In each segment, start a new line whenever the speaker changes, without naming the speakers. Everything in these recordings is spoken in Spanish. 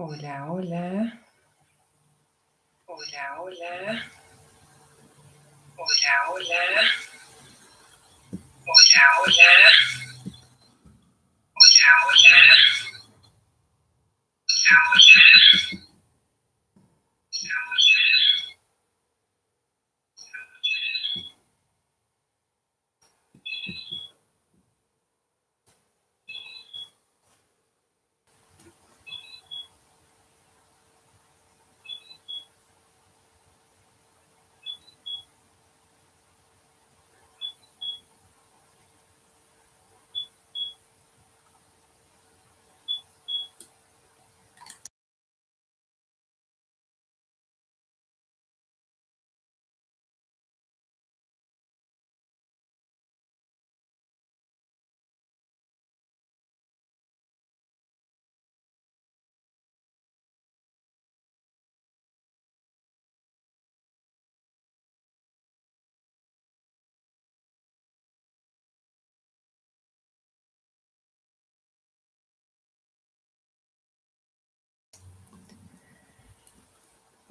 Hola, hola. Hola, hola. Hola, hola. Hola, hola. Hola, hola.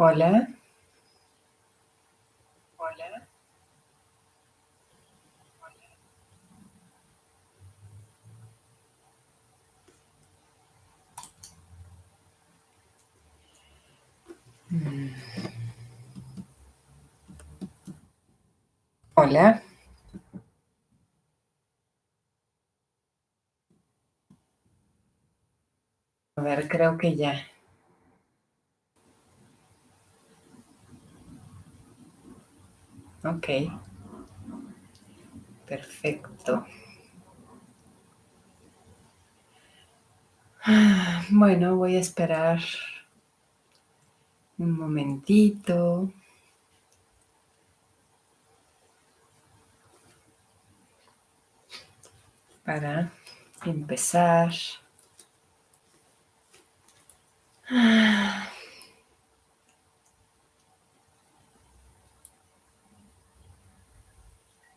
Hola, hola. Hola. Hola. Hola. A ver, creo que ya. Ok. Perfecto. Bueno, voy a esperar un momentito para empezar.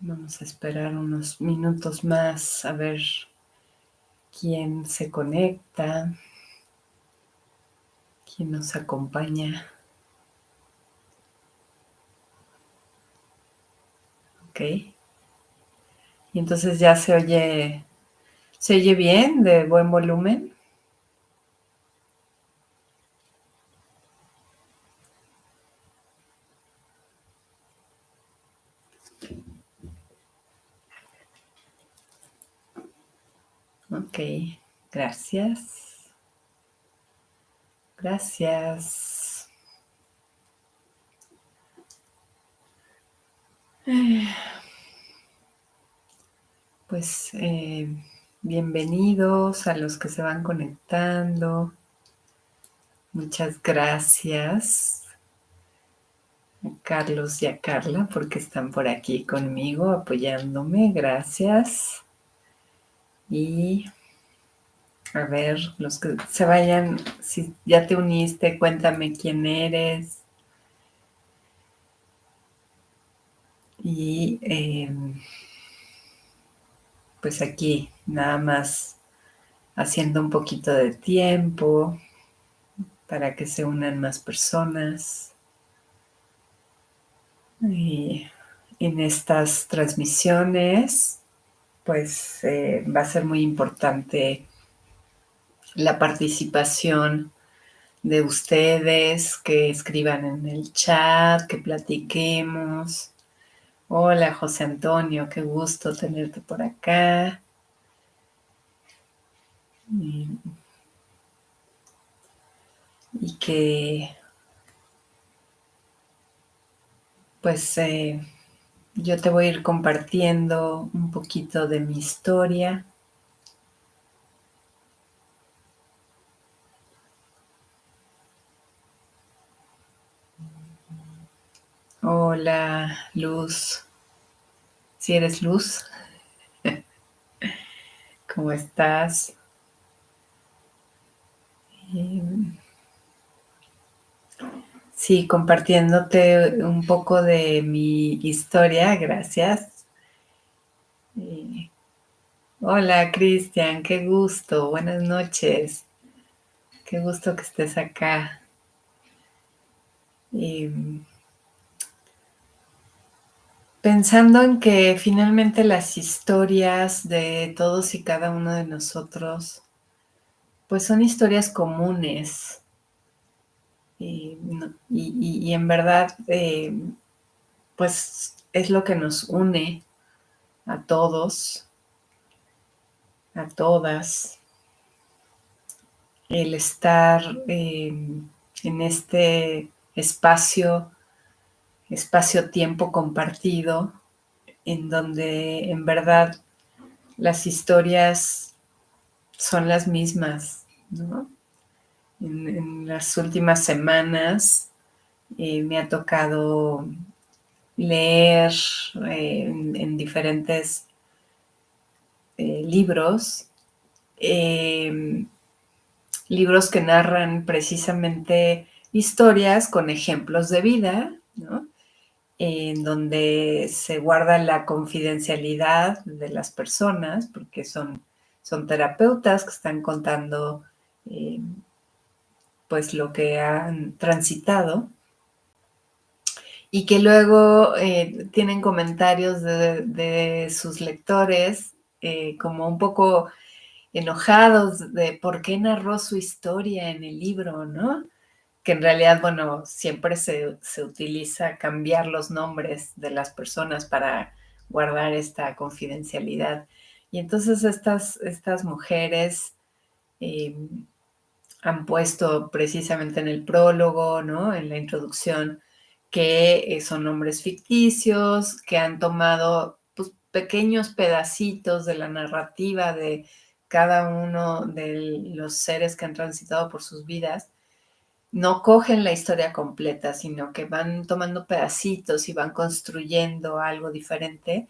Vamos a esperar unos minutos más a ver quién se conecta, quién nos acompaña. Ok. Y entonces ya se oye bien, de buen volumen. Ok, gracias. Gracias. Pues bienvenidos a los que se van conectando. Muchas gracias a Carlos y a Carla porque están por aquí conmigo apoyándome. Gracias. Y a ver, los que se vayan, si ya te uniste, cuéntame quién eres. Y pues aquí nada más haciendo un poquito de tiempo para que se unan más personas. Y en estas transmisiones, pues va a ser muy importante la participación de ustedes, que escriban en el chat, que platiquemos. Hola, José Antonio, qué gusto tenerte por acá. Y, y que, pues, yo te voy a ir compartiendo un poquito de mi historia. Hola, Luz. Si eres Luz, ¿cómo estás? Eh, Sí, compartiéndote un poco de mi historia, gracias. Eh, Hola, Cristian, qué gusto, buenas noches. Qué gusto que estés acá. Y pensando en que finalmente las historias de todos y cada uno de nosotros, pues son historias comunes. Y en verdad, pues es lo que nos une a todos, a todas. El estar en este espacio-tiempo compartido, en donde en verdad las historias son las mismas, ¿no? En las últimas semanas me ha tocado leer en diferentes libros, eh, libros que narran precisamente historias con ejemplos de vida, ¿no? En donde se guarda la confidencialidad de las personas, porque son terapeutas que están contando eh, pues lo que han transitado y que luego tienen comentarios de sus lectores como un poco enojados de por qué narró su historia en el libro, ¿no? Que en realidad, bueno, siempre se utiliza cambiar los nombres de las personas para guardar esta confidencialidad. Y entonces estas mujeres eh, han puesto precisamente en el prólogo, ¿no? En la introducción, que son nombres ficticios, que han tomado pues, pequeños pedacitos de la narrativa de cada uno de los seres que han transitado por sus vidas. No cogen la historia completa, sino que van tomando pedacitos y van construyendo algo diferente.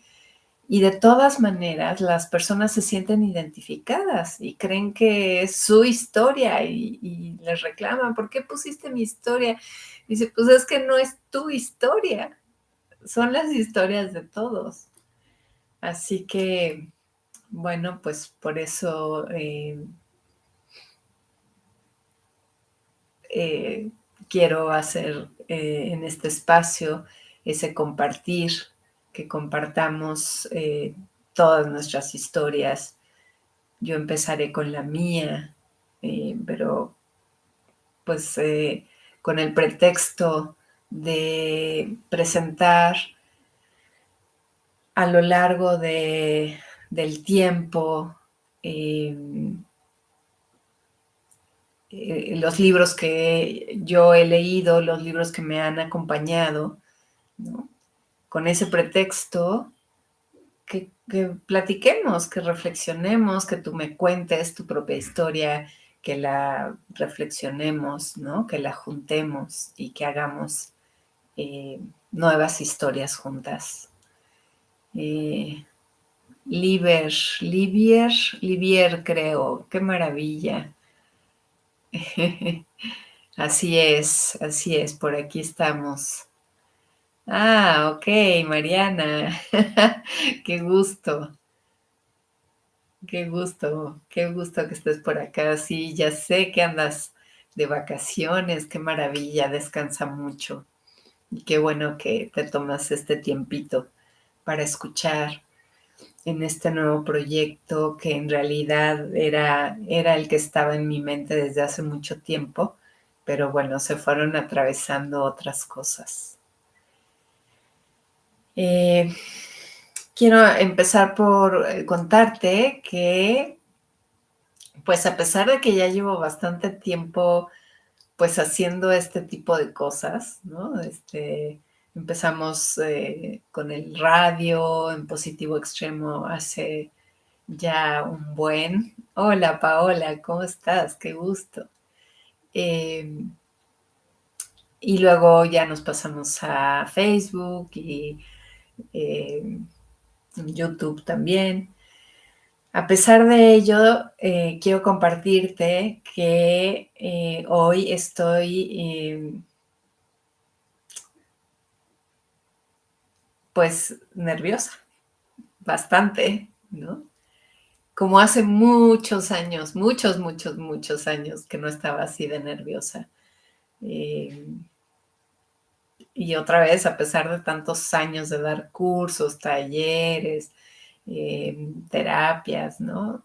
Y de todas maneras, las personas se sienten identificadas y creen que es su historia y les reclaman, ¿por qué pusiste mi historia? Y dice, pues es que no es tu historia, son las historias de todos. Así que, bueno, pues por eso eh, quiero hacer en este espacio ese compartir, que compartamos todas nuestras historias. Yo empezaré con la mía, pero pues con el pretexto de presentar a lo largo del tiempo eh, los libros que yo he leído, los libros que me han acompañado, ¿no? Con ese pretexto que platiquemos, que reflexionemos, que tú me cuentes tu propia historia, que la reflexionemos, ¿no? Que la juntemos y que hagamos eh, nuevas historias juntas. Eh, Livier, creo, qué maravilla. Así es, por aquí estamos. Ah, ok, Mariana, qué gusto. Qué gusto que estés por acá. Sí, ya sé que andas de vacaciones, qué maravilla, descansa mucho. Y qué bueno que te tomas este tiempito para escuchar en este nuevo proyecto que en realidad era el que estaba en mi mente desde hace mucho tiempo, pero bueno, se fueron atravesando otras cosas. Eh, Quiero empezar por contarte que pues a pesar de que ya llevo bastante tiempo pues haciendo este tipo de cosas, ¿no? Empezamos con el radio en positivo extremo hace ya un buen. Hola Paola, ¿cómo estás? Qué gusto. Eh, y luego ya nos pasamos a Facebook y eh, YouTube también. A pesar de ello, quiero compartirte que hoy estoy pues nerviosa, bastante, ¿no? como hace muchos años, muchos, muchos, muchos años que no estaba así de nerviosa. Eh, y otra vez, a pesar de tantos años de dar cursos, talleres, terapias, ¿no?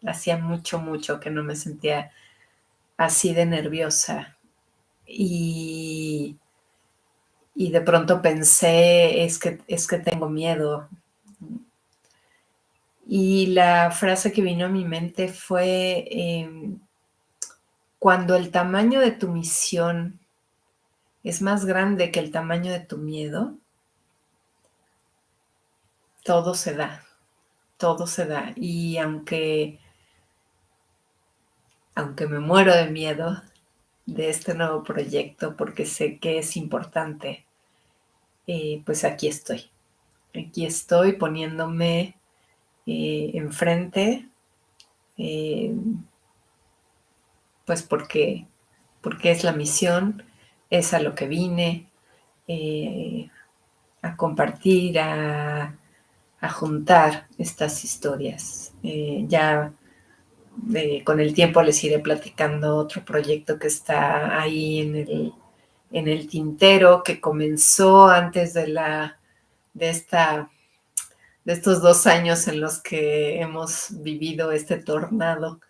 Hacía mucho, mucho que no me sentía así de nerviosa. Y, y de pronto pensé, es que tengo miedo. Y la frase que vino a mi mente fue, cuando el tamaño de tu misión es más grande que el tamaño de tu miedo, todo se da, todo se da. Y aunque me muero de miedo de este nuevo proyecto, porque sé que es importante, pues aquí estoy. Aquí estoy poniéndome enfrente, eh, pues porque es la misión, es a lo que vine, eh, a compartir, a juntar estas historias. Ya con el tiempo les iré platicando otro proyecto que está ahí en el tintero, que comenzó antes de esta de estos 2 años en los que hemos vivido este tornado.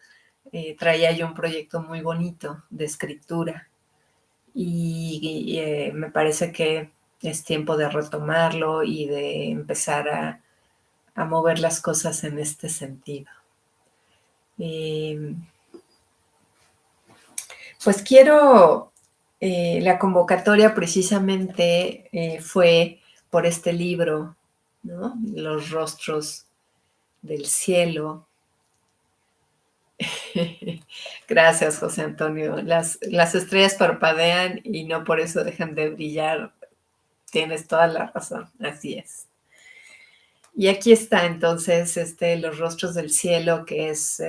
Traía yo un proyecto muy bonito de escritura y me parece que es tiempo de retomarlo y de empezar a mover las cosas en este sentido. Pues la convocatoria precisamente fue por este libro, ¿no? Los rostros del cielo. Gracias, José Antonio. Las estrellas parpadean y no por eso dejan de brillar. Tienes toda la razón, así es. Y aquí está entonces Los rostros del cielo, que es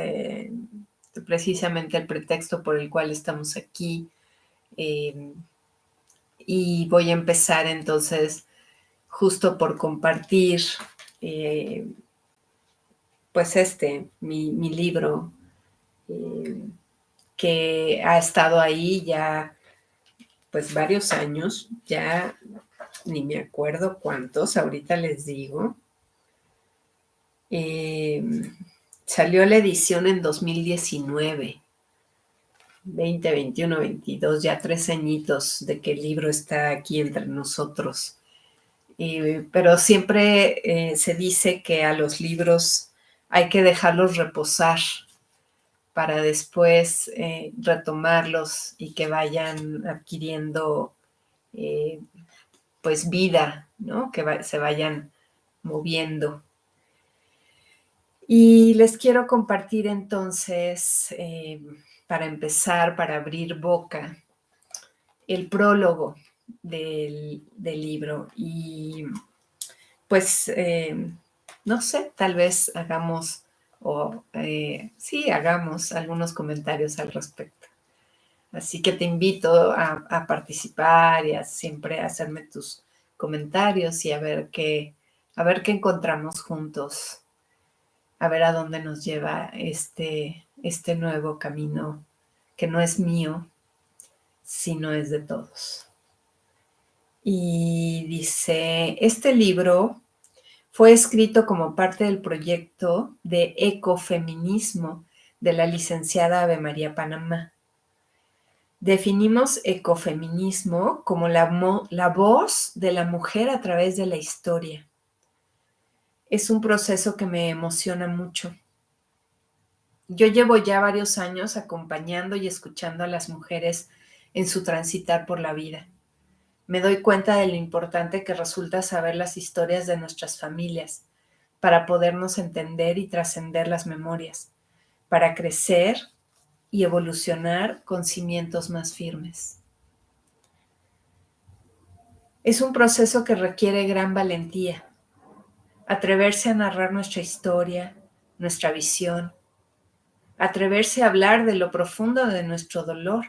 precisamente el pretexto por el cual estamos aquí. Eh, y voy a empezar entonces justo por compartir, eh, pues mi libro, eh, que ha estado ahí ya pues varios años, ya ni me acuerdo cuántos, ahorita les digo. Eh, Salió la edición en 2019, 2021, 22, ya 3 añitos de que el libro está aquí entre nosotros. Pero siempre se dice que a los libros hay que dejarlos reposar para después retomarlos y que vayan adquiriendo eh, pues vida, ¿no? Que se vayan moviendo. Y les quiero compartir entonces, para empezar, para abrir boca, el prólogo del libro. Y pues, no sé, tal vez hagamos, sí, hagamos algunos comentarios al respecto. Así que te invito a participar y a siempre hacerme tus comentarios y a ver qué encontramos juntos, a ver a dónde nos lleva este nuevo camino que no es mío, sino es de todos. Y dice, este libro fue escrito como parte del proyecto de ecofeminismo de la licenciada Ave María Panamá. Definimos ecofeminismo como la voz de la mujer a través de la historia. Es un proceso que me emociona mucho. Yo llevo ya varios años acompañando y escuchando a las mujeres en su transitar por la vida. Me doy cuenta de lo importante que resulta saber las historias de nuestras familias para podernos entender y trascender las memorias, para crecer y evolucionar con cimientos más firmes. Es un proceso que requiere gran valentía, atreverse a narrar nuestra historia, nuestra visión, atreverse a hablar de lo profundo de nuestro dolor,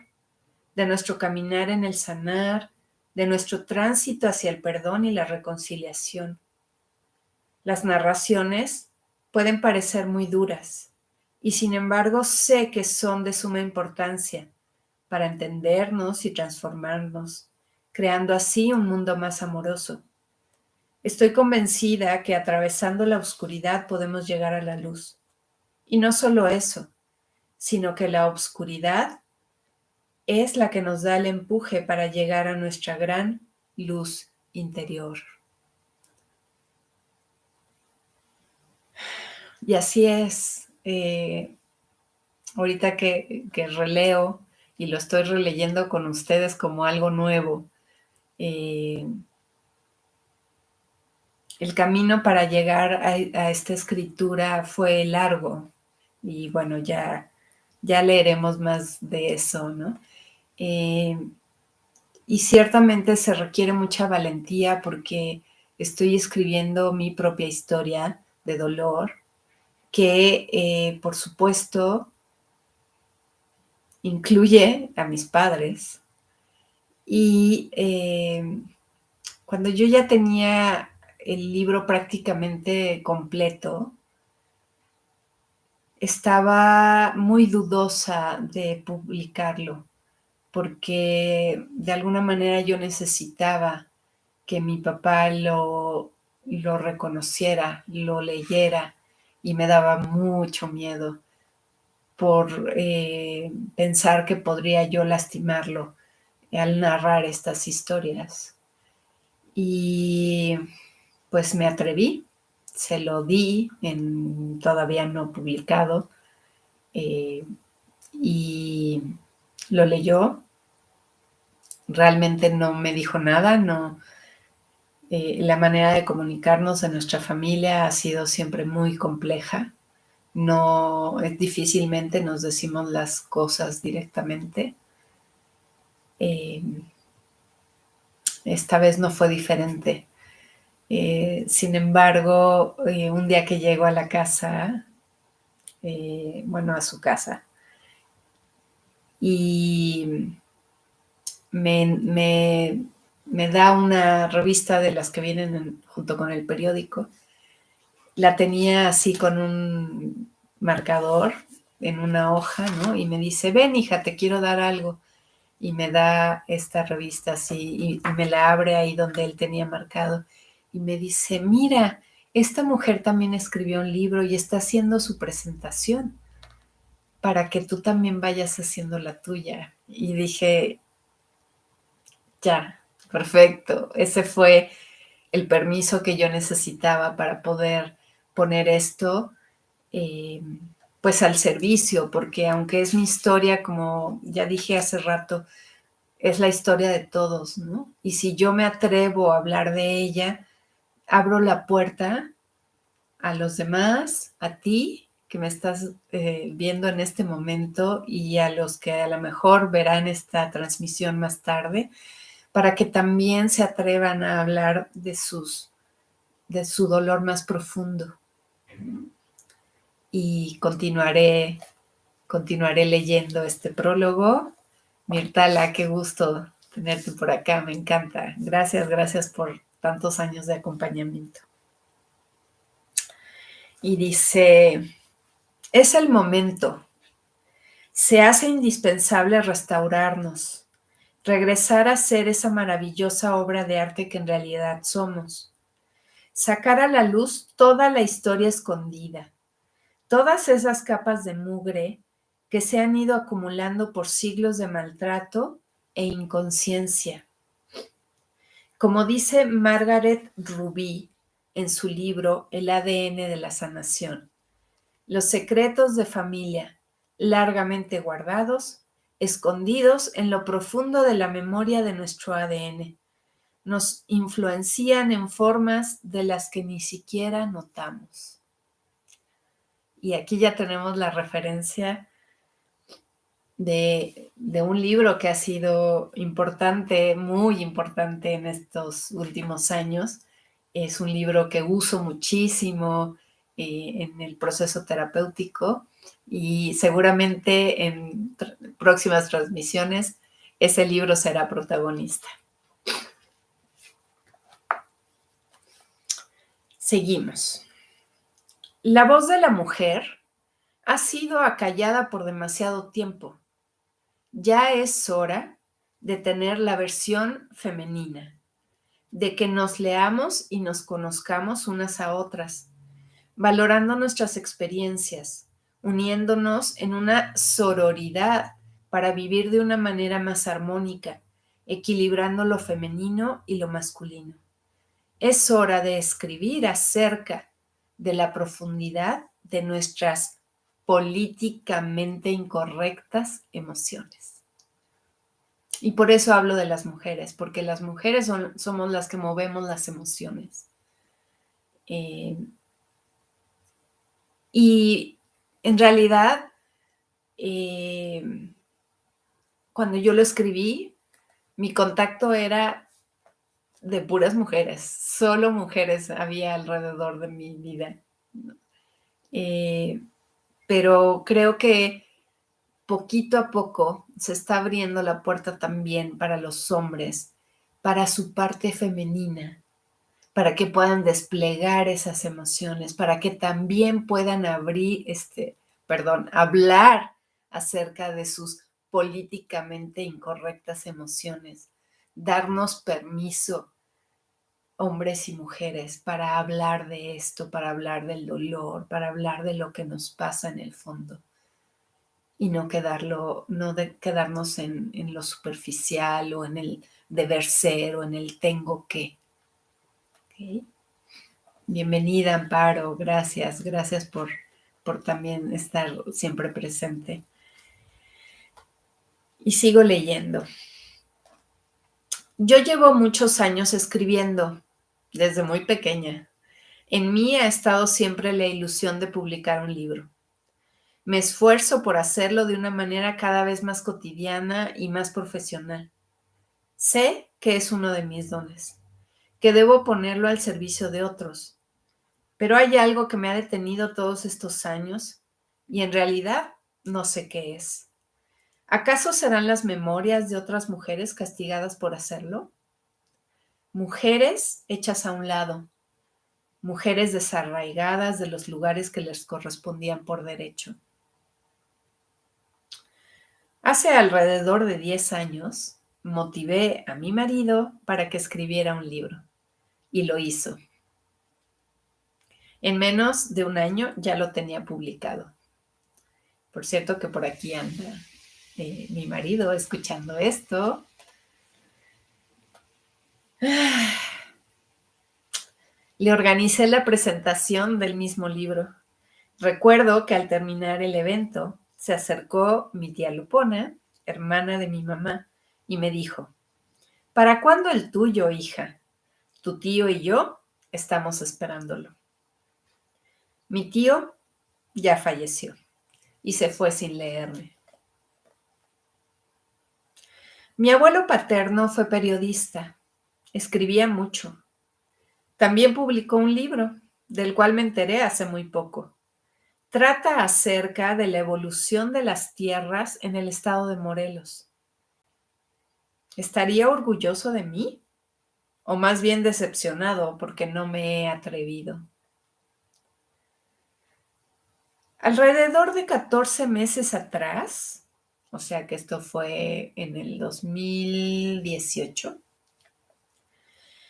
de nuestro caminar en el sanar, de nuestro tránsito hacia el perdón y la reconciliación. Las narraciones pueden parecer muy duras, y sin embargo sé que son de suma importancia para entendernos y transformarnos, creando así un mundo más amoroso. Estoy convencida que atravesando la oscuridad podemos llegar a la luz. Y no solo eso, sino que la oscuridad es la que nos da el empuje para llegar a nuestra gran luz interior. Y así es. Ahorita que releo y lo estoy releyendo con ustedes como algo nuevo, el camino para llegar a esta escritura fue largo y bueno, ya leeremos más de eso, ¿no? Y ciertamente se requiere mucha valentía porque estoy escribiendo mi propia historia de dolor que, por supuesto, incluye a mis padres. Y cuando yo ya tenía el libro prácticamente completo, estaba muy dudosa de publicarlo, porque de alguna manera yo necesitaba que mi papá lo reconociera, lo leyera, y me daba mucho miedo por pensar que podría yo lastimarlo al narrar estas historias. Y pues me atreví, se lo di en todavía no publicado, eh, y lo leyó. Realmente no me dijo nada, no. La manera de comunicarnos en nuestra familia ha sido siempre muy compleja. No, difícilmente nos decimos las cosas directamente. Eh, esta vez no fue diferente. Sin embargo, un día que llego a la casa, bueno, a su casa, y me da una revista de las que vienen junto con el periódico. La tenía así con un marcador en una hoja, ¿no? Y me dice, ven, hija, te quiero dar algo. Y me da esta revista así y me la abre ahí donde él tenía marcado. Y me dice, mira, esta mujer también escribió un libro y está haciendo su presentación para que tú también vayas haciendo la tuya. Y dije, ya, perfecto. Ese fue el permiso que yo necesitaba para poder poner esto, eh, pues al servicio, porque aunque es mi historia, como ya dije hace rato, es la historia de todos, ¿no? Y si yo me atrevo a hablar de ella, abro la puerta a los demás, a ti que me estás viendo en este momento y a los que a lo mejor verán esta transmisión más tarde, para que también se atrevan a hablar de su dolor más profundo. Y continuaré leyendo este prólogo. Mirtala, qué gusto tenerte por acá, me encanta. Gracias por tantos años de acompañamiento. Y dice, es el momento. Se hace indispensable restaurarnos, regresar a ser esa maravillosa obra de arte que en realidad somos, sacar a la luz toda la historia escondida, todas esas capas de mugre que se han ido acumulando por siglos de maltrato e inconsciencia. Como dice Margaret Rubí en su libro El ADN de la sanación, los secretos de familia largamente guardados, escondidos en lo profundo de la memoria de nuestro ADN, nos influencian en formas de las que ni siquiera notamos. Y aquí ya tenemos la referencia de un libro que ha sido importante, muy importante en estos últimos años. Es un libro que uso muchísimo en el proceso terapéutico y seguramente en próximas transmisiones ese libro será protagonista. Seguimos. La voz de la mujer ha sido acallada por demasiado tiempo. Ya es hora de tener la versión femenina, de que nos leamos y nos conozcamos unas a otras, valorando nuestras experiencias, uniéndonos en una sororidad para vivir de una manera más armónica, equilibrando lo femenino y lo masculino. Es hora de escribir acerca de la profundidad de nuestras políticamente incorrectas emociones. Y por eso hablo de las mujeres, porque las mujeres somos las que movemos las emociones. Y en realidad, cuando yo lo escribí, mi contacto era de puras mujeres, solo mujeres había alrededor de mi vida. Pero creo que poquito a poco se está abriendo la puerta también para los hombres, para su parte femenina, para que puedan desplegar esas emociones, para que también puedan hablar acerca de sus políticamente incorrectas emociones, darnos permiso, hombres y mujeres, para hablar de esto, para hablar del dolor, para hablar de lo que nos pasa en el fondo y no quedarnos en lo superficial o en el deber ser o en el tengo que. ¿Okay? Bienvenida, Amparo, gracias por también estar siempre presente. Y sigo leyendo. Yo llevo muchos años escribiendo, desde muy pequeña. En mí ha estado siempre la ilusión de publicar un libro. Me esfuerzo por hacerlo de una manera cada vez más cotidiana y más profesional. Sé que es uno de mis dones, que debo ponerlo al servicio de otros. Pero hay algo que me ha detenido todos estos años y en realidad no sé qué es. ¿Acaso serán las memorias de otras mujeres castigadas por hacerlo? Mujeres hechas a un lado, mujeres desarraigadas de los lugares que les correspondían por derecho. Hace alrededor de 10 años, motivé a mi marido para que escribiera un libro y lo hizo. En menos de un año ya lo tenía publicado. Por cierto que por aquí anda mi marido escuchando esto. Le organicé la presentación del mismo libro. Recuerdo que al terminar el evento se acercó mi tía Lupona, hermana de mi mamá, y me dijo: ¿para cuándo el tuyo, hija? Tu tío y yo estamos esperándolo. Mi tío ya falleció y se fue sin leerme. Mi abuelo paterno fue periodista, escribía mucho. También publicó un libro, del cual me enteré hace muy poco. Trata acerca de la evolución de las tierras en el estado de Morelos. ¿Estaría orgulloso de mí? O más bien decepcionado porque no me he atrevido. Alrededor de 14 meses atrás, o sea que esto fue en el 2018,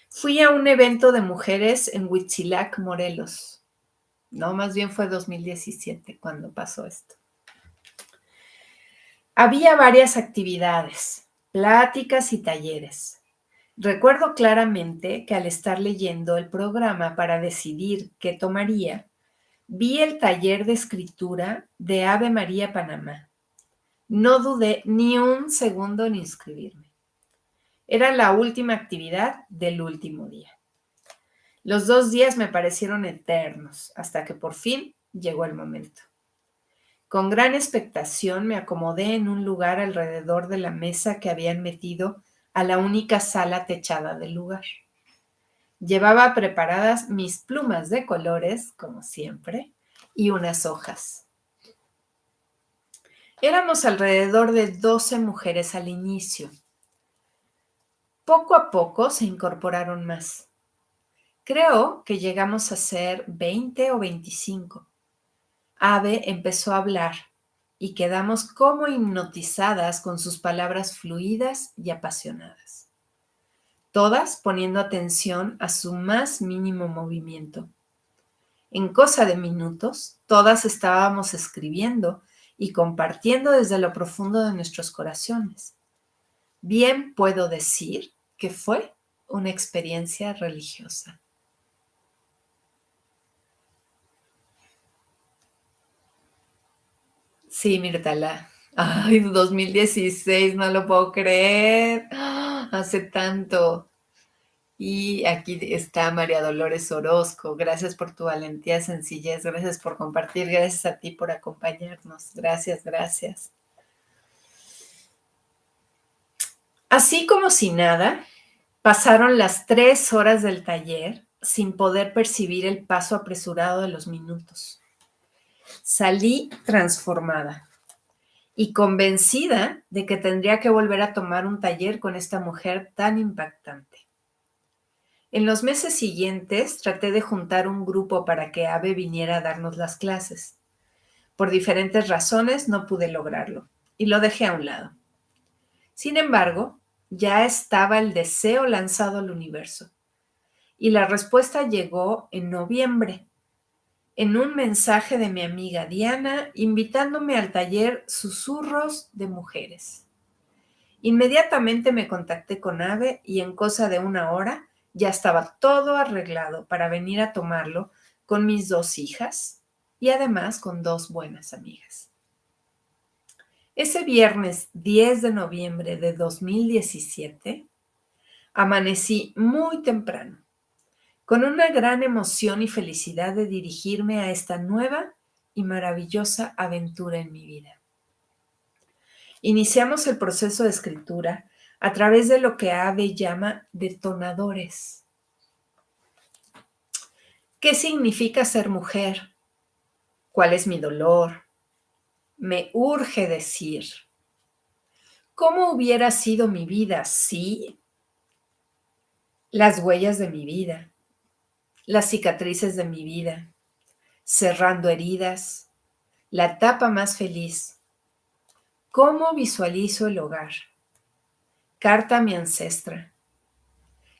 fui a un evento de mujeres en Huitzilac, Morelos. No, más bien fue 2017 cuando pasó esto. Había varias actividades, pláticas y talleres. Recuerdo claramente que al estar leyendo el programa para decidir qué tomaría, vi el taller de escritura de Ave María Panamá. No dudé ni un segundo en inscribirme. Era la última actividad del último día. Los 2 días me parecieron eternos, hasta que por fin llegó el momento. Con gran expectación me acomodé en un lugar alrededor de la mesa que habían metido a la única sala techada del lugar. Llevaba preparadas mis plumas de colores, como siempre, y unas hojas. Éramos alrededor de 12 mujeres al inicio. Poco a poco se incorporaron más. Creo que llegamos a ser 20 o 25. Ave empezó a hablar y quedamos como hipnotizadas con sus palabras fluidas y apasionadas, todas poniendo atención a su más mínimo movimiento. En cosa de minutos, todas estábamos escribiendo y compartiendo desde lo profundo de nuestros corazones. Bien puedo decir que fue una experiencia religiosa. Sí, Mirtala. Ay, 2016, no lo puedo creer. Hace tanto. Y aquí está María Dolores Orozco. Gracias por tu valentía, sencillez. Gracias por compartir. Gracias a ti por acompañarnos. Gracias, gracias. Así como si nada, pasaron las 3 horas del taller sin poder percibir el paso apresurado de los minutos. Salí transformada y convencida de que tendría que volver a tomar un taller con esta mujer tan impactante. En los meses siguientes traté de juntar un grupo para que Ave viniera a darnos las clases. Por diferentes razones no pude lograrlo y lo dejé a un lado. Sin embargo, ya estaba el deseo lanzado al universo y la respuesta llegó en noviembre, en un mensaje de mi amiga Diana invitándome al taller Susurros de Mujeres. Inmediatamente me contacté con Ave y en cosa de 1 hora ya estaba todo arreglado para venir a tomarlo con mis 2 hijas y además con 2 buenas amigas. Ese viernes 10 de noviembre de 2017 amanecí muy temprano, con una gran emoción y felicidad de dirigirme a esta nueva y maravillosa aventura en mi vida. Iniciamos el proceso de escritura a través de lo que Ave llama detonadores. ¿Qué significa ser mujer? ¿Cuál es mi dolor? Me urge decir. ¿Cómo hubiera sido mi vida si? Las huellas de mi vida, las cicatrices de mi vida, cerrando heridas, la etapa más feliz. ¿Cómo visualizo el hogar? Carta a mi ancestra.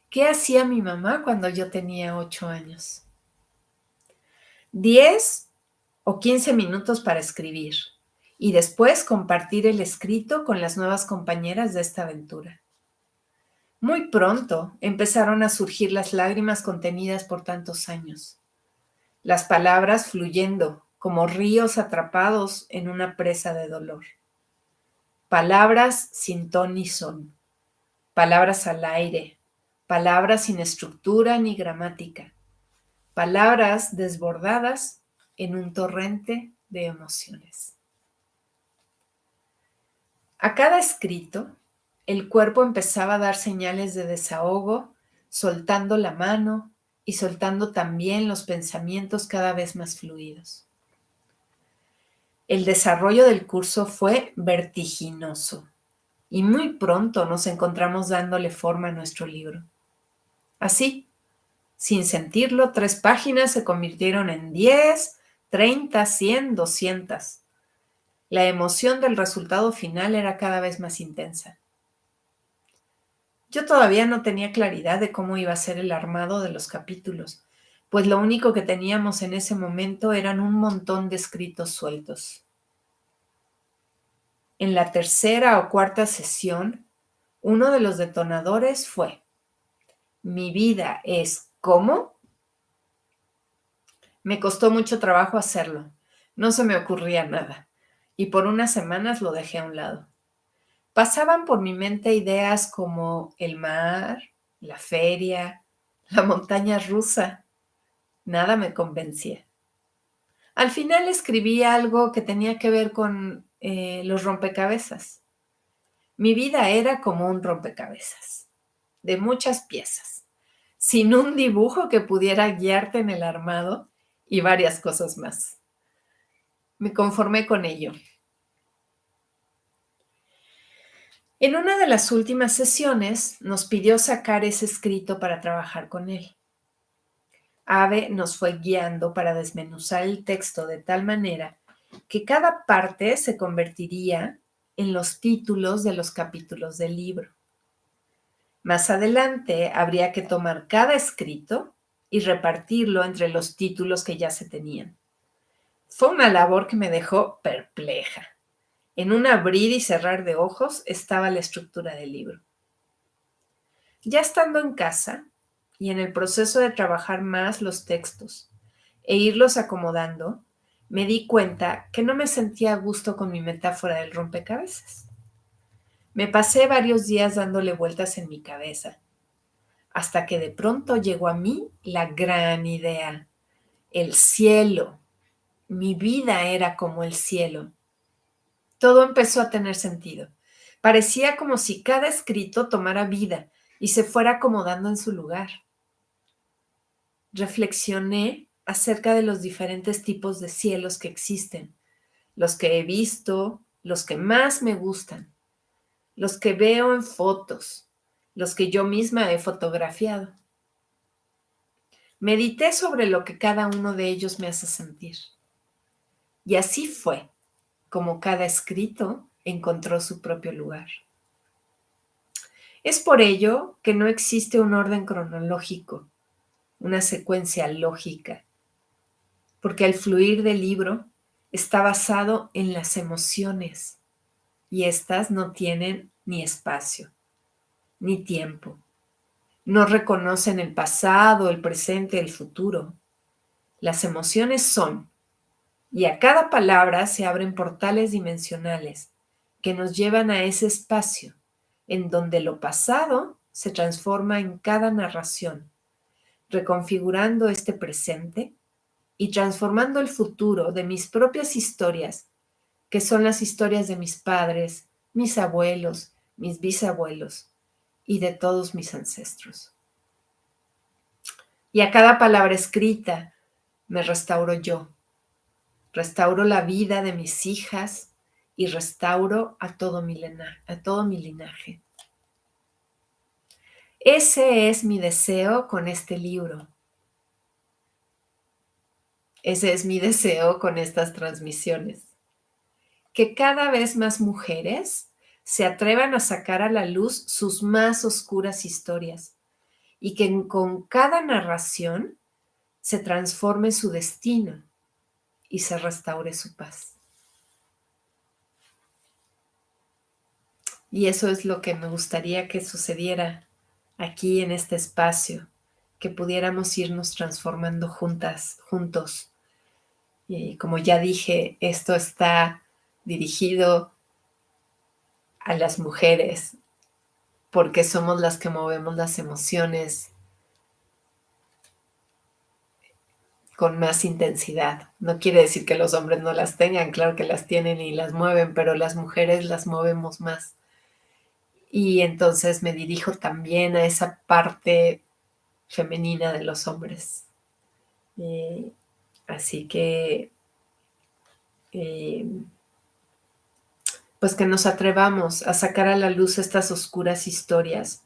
¿Qué hacía mi mamá cuando yo tenía 8 años? 10 o 15 minutos para escribir y después compartir el escrito con las nuevas compañeras de esta aventura. Muy pronto empezaron a surgir las lágrimas contenidas por tantos años, las palabras fluyendo como ríos atrapados en una presa de dolor. Palabras sin ton ni son, palabras al aire, palabras sin estructura ni gramática, palabras desbordadas en un torrente de emociones. A cada escrito, el cuerpo empezaba a dar señales de desahogo, soltando la mano y soltando también los pensamientos cada vez más fluidos. El desarrollo del curso fue vertiginoso y muy pronto nos encontramos dándole forma a nuestro libro. Así, sin sentirlo, 3 páginas se convirtieron en 10, 30, 100, 200. La emoción del resultado final era cada vez más intensa. Yo todavía no tenía claridad de cómo iba a ser el armado de los capítulos, pues lo único que teníamos en ese momento eran un montón de escritos sueltos. En la tercera o cuarta sesión, uno de los detonadores fue: mi vida es ¿cómo? Me costó mucho trabajo hacerlo. No se me ocurría nada. Y por unas semanas lo dejé a un lado. Pasaban por mi mente ideas como el mar, la feria, la montaña rusa. Nada me convencía. Al final escribí algo que tenía que ver con los rompecabezas. Mi vida era como un rompecabezas, de muchas piezas, sin un dibujo que pudiera guiarte en el armado y varias cosas más. Me conformé con ello. En una de las últimas sesiones nos pidió sacar ese escrito para trabajar con él. Ave nos fue guiando para desmenuzar el texto de tal manera que cada parte se convertiría en los títulos de los capítulos del libro. Más adelante habría que tomar cada escrito y repartirlo entre los títulos que ya se tenían. Fue una labor que me dejó perpleja. En un abrir y cerrar de ojos estaba la estructura del libro. Ya estando en casa y en el proceso de trabajar más los textos e irlos acomodando, me di cuenta que no me sentía a gusto con mi metáfora del rompecabezas. Me pasé varios días dándole vueltas en mi cabeza, hasta que de pronto llegó a mí la gran idea. El cielo. Mi vida era como el cielo. Todo empezó a tener sentido. Parecía como si cada escrito tomara vida y se fuera acomodando en su lugar. Reflexioné acerca de los diferentes tipos de cielos que existen, los que he visto, los que más me gustan, los que veo en fotos, los que yo misma he fotografiado. Medité sobre lo que cada uno de ellos me hace sentir. Y así fue como cada escrito encontró su propio lugar. Es por ello que no existe un orden cronológico, una secuencia lógica, porque el fluir del libro está basado en las emociones y éstas no tienen ni espacio, ni tiempo. No reconocen el pasado, el presente, el futuro. Las emociones son, y a cada palabra se abren portales dimensionales que nos llevan a ese espacio en donde lo pasado se transforma en cada narración, reconfigurando este presente y transformando el futuro de mis propias historias, que son las historias de mis padres, mis abuelos, mis bisabuelos y de todos mis ancestros. Y a cada palabra escrita me restauro yo, restauro la vida de mis hijas y restauro a todo mi linaje. Ese es mi deseo con este libro. Ese es mi deseo con estas transmisiones. Que cada vez más mujeres se atrevan a sacar a la luz sus más oscuras historias y que con cada narración se transforme su destino y se restaure su paz. Y eso es lo que me gustaría que sucediera aquí en este espacio, que pudiéramos irnos transformando juntas, juntos. Y como ya dije, esto está dirigido a las mujeres, porque somos las que movemos las emociones con más intensidad. No quiere decir que los hombres no las tengan, claro que las tienen y las mueven, pero las mujeres las movemos más. Y entonces me dirijo también a esa parte femenina de los hombres. Así que, pues que nos atrevamos a sacar a la luz estas oscuras historias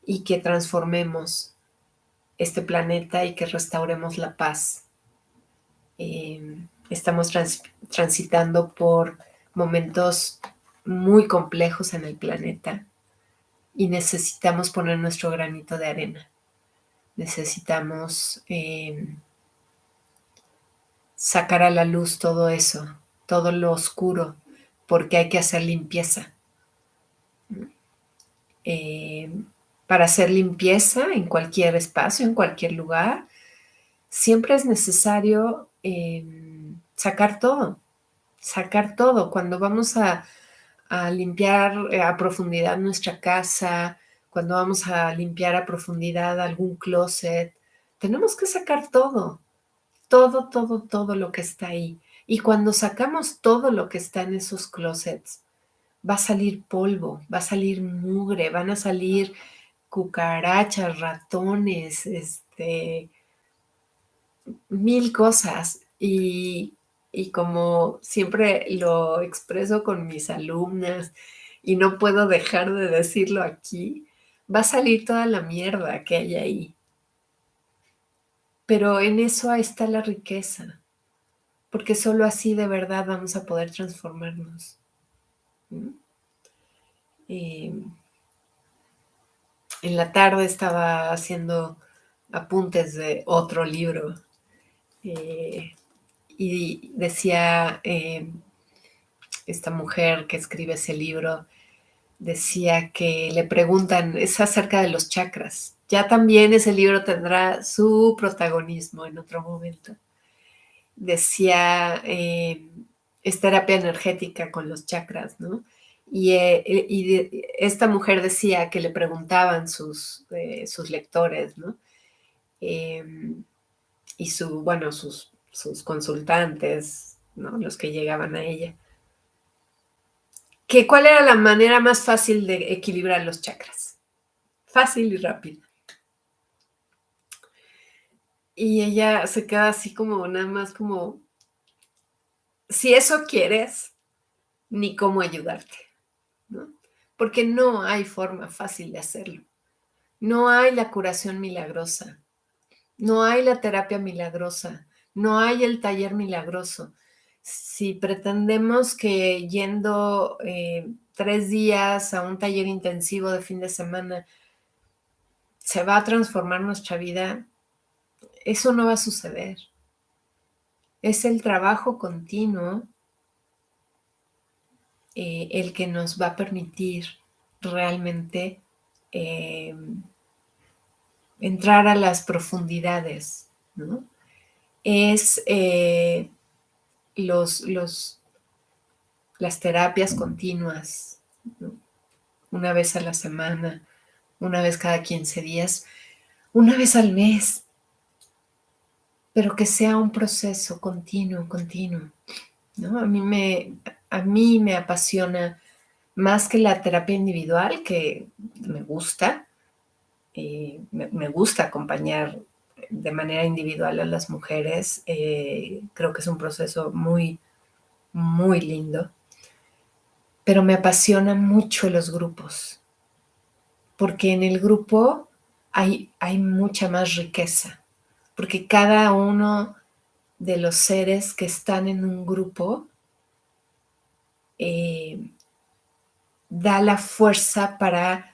y que transformemos este planeta y que restauremos la paz. Estamos transitando por momentos muy complejos en el planeta y necesitamos poner nuestro granito de arena. Necesitamos sacar a la luz todo eso, todo lo oscuro, porque hay que hacer limpieza. Para hacer limpieza en cualquier espacio, en cualquier lugar, siempre es necesario sacar todo. Cuando vamos a limpiar a profundidad nuestra casa, cuando vamos a limpiar a profundidad algún closet, tenemos que sacar todo, todo lo que está ahí. Y cuando sacamos todo lo que está en esos closets, va a salir polvo, va a salir mugre, van a salir cucarachas, ratones, mil cosas. Y como siempre lo expreso con mis alumnas y no puedo dejar de decirlo aquí, va a salir toda la mierda que hay ahí. Pero en eso está la riqueza, porque solo así de verdad vamos a poder transformarnos. ¿Mm? Y en la tarde estaba haciendo apuntes de otro libro y decía esta mujer que escribe ese libro, decía que le preguntan, es acerca de los chakras. Ya también ese libro tendrá su protagonismo en otro momento. Decía, es terapia energética con los chakras, ¿no? Esta mujer decía que le preguntaban sus lectores, ¿no? Eh, bueno, sus consultantes, ¿no? Los que llegaban a ella, que cuál era la manera más fácil de equilibrar los chakras. Fácil y rápido. Y ella se queda así como nada más como, si eso quieres, ni cómo ayudarte, ¿no? Porque no hay forma fácil de hacerlo. No hay la curación milagrosa, no hay la terapia milagrosa, no hay el taller milagroso. Si pretendemos que yendo 3 días a un taller intensivo de fin de semana se va a transformar nuestra vida, eso no va a suceder. Es el trabajo continuo el que nos va a permitir realmente eh, entrar a las profundidades, ¿no? Es las terapias continuas, ¿no? Una vez a la semana, una vez cada 15 días, una vez al mes, pero que sea un proceso continuo, continuo, ¿no? A mí me apasiona más que la terapia individual, que me gusta, me gusta acompañar de manera individual a las mujeres. Creo que es un proceso muy, muy lindo. Pero me apasionan mucho los grupos, porque en el grupo hay mucha más riqueza, porque cada uno de los seres que están en un grupo eh, da la fuerza para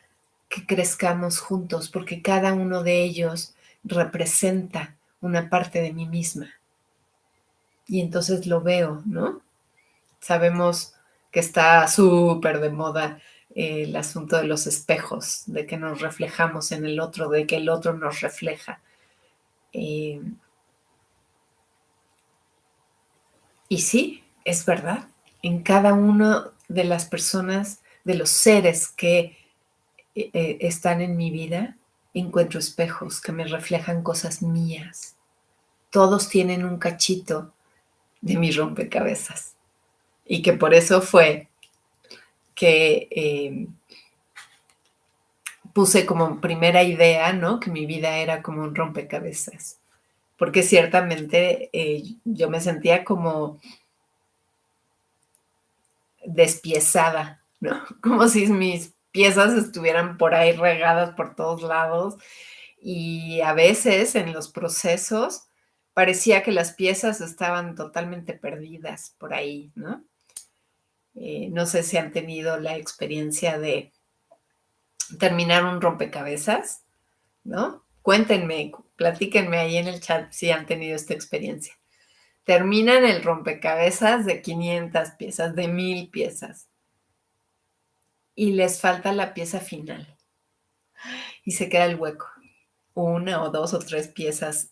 que crezcamos juntos, porque cada uno de ellos representa una parte de mí misma. Y entonces lo veo, ¿no? Sabemos que está súper de moda el asunto de los espejos, de que nos reflejamos en el otro, de que el otro nos refleja. Eh, y sí, es verdad, en cada una de las personas, de los seres que están en mi vida, encuentro espejos que me reflejan cosas mías. Todos tienen un cachito de mi rompecabezas. Y que por eso fue que puse como primera idea, ¿no? Que mi vida era como un rompecabezas. Porque ciertamente yo me sentía como despiezada, ¿no? Como si mis piezas estuvieran por ahí regadas por todos lados. Y a veces en los procesos parecía que las piezas estaban totalmente perdidas por ahí, ¿no? No sé si han tenido la experiencia de terminar un rompecabezas, ¿no? Cuéntenme, platíquenme ahí en el chat si han tenido esta experiencia. Terminan el rompecabezas de 500 piezas, de 1000 piezas, y les falta la pieza final y se queda el hueco. Una o dos o tres piezas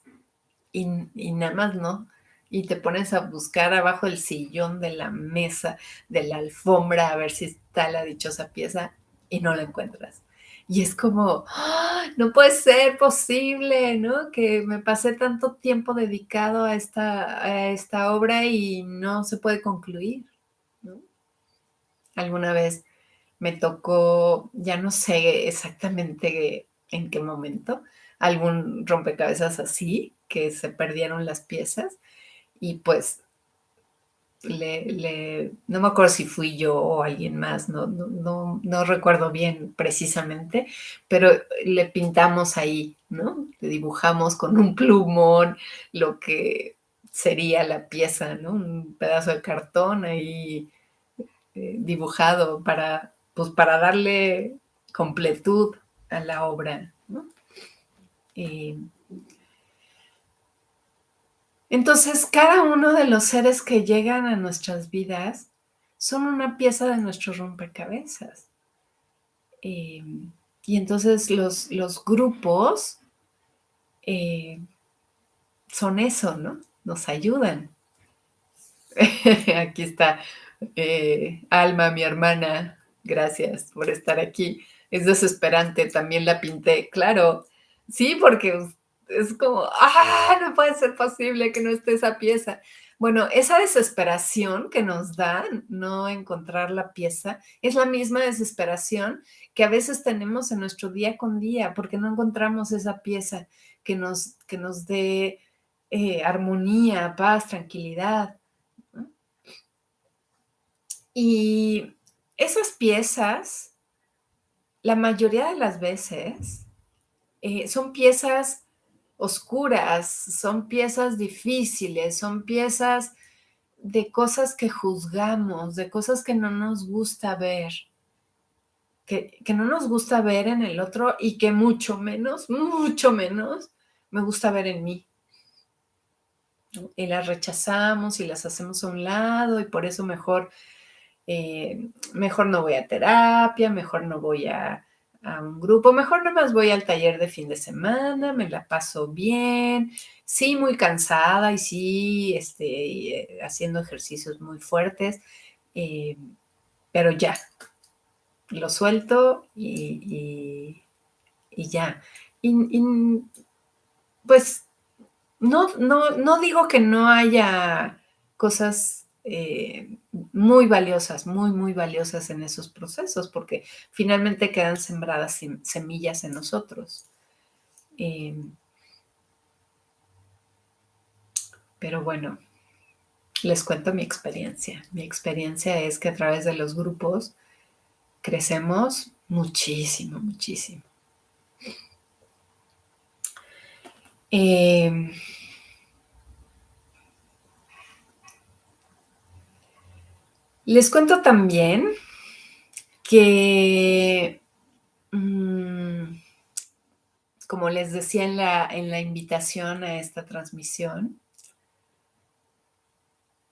y nada más no. Y te pones a buscar abajo del sillón, de la mesa, de la alfombra, a ver si está la dichosa pieza y no la encuentras. Y es como, ¡ah! No puede ser posible, ¿no? Que me pasé tanto tiempo dedicado a esta obra y no se puede concluir, ¿no? Alguna vez me tocó, ya no sé exactamente en qué momento, algún rompecabezas así, que se perdieron las piezas y pues no me acuerdo si fui yo o alguien más, no recuerdo bien precisamente, pero le pintamos ahí, ¿no? Le dibujamos con un plumón lo que sería la pieza, ¿no? Un pedazo de cartón ahí dibujado pues para darle completud a la obra, ¿no? Eh, entonces, cada uno de los seres que llegan a nuestras vidas son una pieza de nuestro rompecabezas. Eh, y entonces los grupos eh, son eso, ¿no? Nos ayudan. Aquí está Alma, mi hermana. Gracias por estar aquí. Es desesperante, también la pinté. Claro, sí, porque es como, no puede ser posible que no esté esa pieza. Bueno, esa desesperación que nos da no encontrar la pieza es la misma desesperación que a veces tenemos en nuestro día con día, porque no encontramos esa pieza que nos dé armonía, paz, tranquilidad, ¿no? Y esas piezas, la mayoría de las veces, son piezas oscuras, son piezas difíciles, son piezas de cosas que juzgamos, de cosas que no nos gusta ver, que no nos gusta ver en el otro y que mucho menos me gusta ver en mí, ¿no? Y las rechazamos y las hacemos a un lado y por eso mejor no voy a terapia, mejor no voy a un grupo, mejor nomás voy al taller de fin de semana, me la paso bien, sí, muy cansada y sí, haciendo ejercicios muy fuertes, eh, pero ya, lo suelto y ya. Y, pues no digo que no haya cosas muy valiosas, muy valiosas en esos procesos, porque finalmente quedan sembradas semillas en nosotros. Eh, pero bueno, les cuento mi experiencia. Mi experiencia es que a través de los grupos crecemos muchísimo, muchísimo. Eh, les cuento también que como les decía en la invitación a esta transmisión,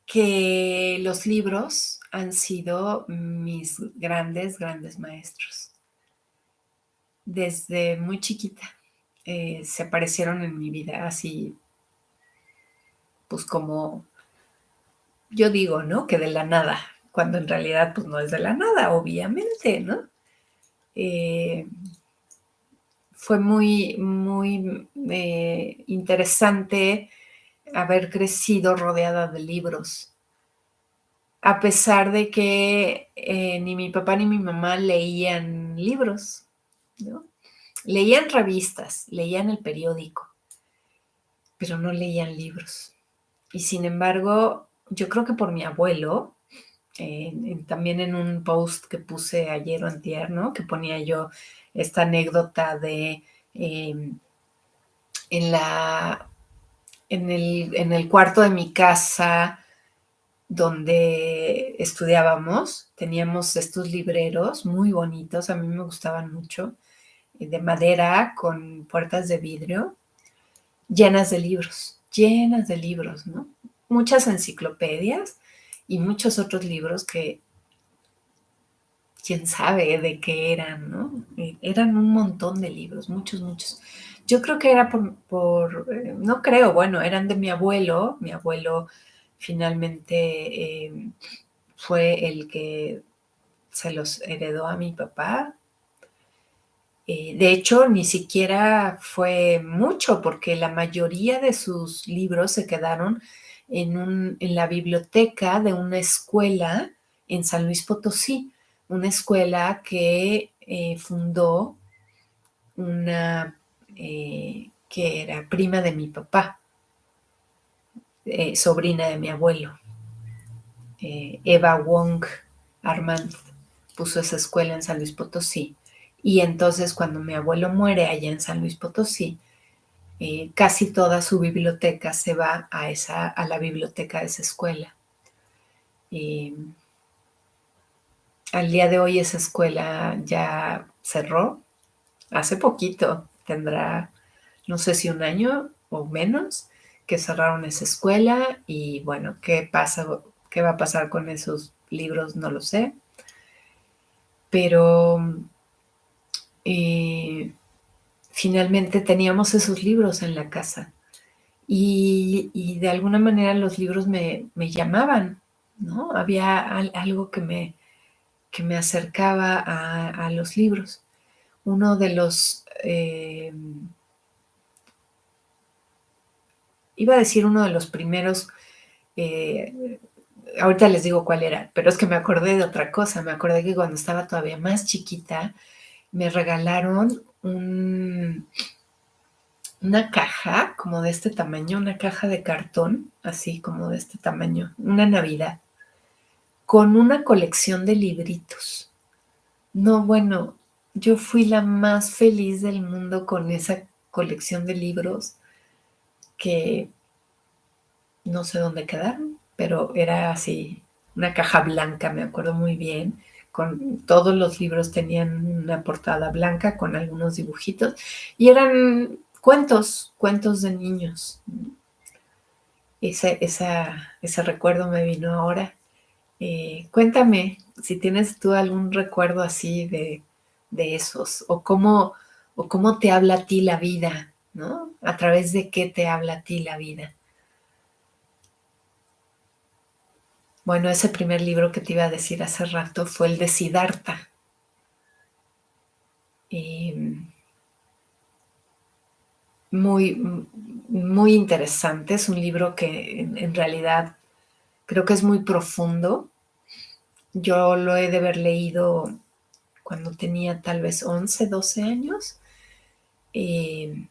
que los libros han sido mis grandes, grandes maestros. Desde muy chiquita se aparecieron en mi vida así, pues como yo digo, ¿no? Que de la nada, cuando en realidad pues no es de la nada, obviamente, ¿no? Eh, fue muy interesante haber crecido rodeada de libros, a pesar de que ni mi papá ni mi mamá leían libros, ¿no? Leían revistas, leían el periódico, pero no leían libros. Y sin embargo, yo creo que por mi abuelo, también en un post que puse ayer o antier, ¿no? Que ponía yo esta anécdota de en la en el cuarto de mi casa donde estudiábamos, teníamos estos libreros muy bonitos, a mí me gustaban mucho, de madera con puertas de vidrio, llenas de libros, ¿no? Muchas enciclopedias y muchos otros libros que quién sabe de qué eran, ¿no? Eran un montón de libros, muchos, muchos. Yo creo que era no creo, bueno, eran de mi abuelo finalmente fue el que se los heredó a mi papá. De hecho, ni siquiera fue mucho, porque la mayoría de sus libros se quedaron en la biblioteca de una escuela en San Luis Potosí, una escuela que fundó una que era prima de mi papá, sobrina de mi abuelo. Eva Wong Armand puso esa escuela en San Luis Potosí. Y entonces cuando mi abuelo muere allá en San Luis Potosí, casi toda su biblioteca se va a la biblioteca de esa escuela. Y al día de hoy esa escuela ya cerró, hace poquito, tendrá no sé si un año o menos que cerraron esa escuela y bueno, qué va a pasar con esos libros? No lo sé, pero eh, finalmente teníamos esos libros en la casa y de alguna manera los libros me llamaban, ¿no? Había algo que me acercaba a los libros. Uno de los, iba a decir uno de los primeros, eh, ahorita les digo cuál era, pero es que me acordé de otra cosa, me acordé que cuando estaba todavía más chiquita, me regalaron una caja como de este tamaño, una caja de cartón, así como de este tamaño, una Navidad, con una colección de libritos. No, bueno, yo fui la más feliz del mundo con esa colección de libros que no sé dónde quedaron, pero era así, una caja blanca, me acuerdo muy bien, con todos los libros tenían una portada blanca con algunos dibujitos y eran cuentos de niños. Ese recuerdo me vino ahora. Cuéntame si tienes tú algún recuerdo así de esos, o cómo te habla a ti la vida, ¿no? A través de qué te habla a ti la vida. Bueno, ese primer libro que te iba a decir hace rato fue el de Siddhartha. Y muy, muy interesante. Es un libro que en realidad creo que es muy profundo. Yo lo he de haber leído cuando tenía tal vez 11, 12 años. Eh,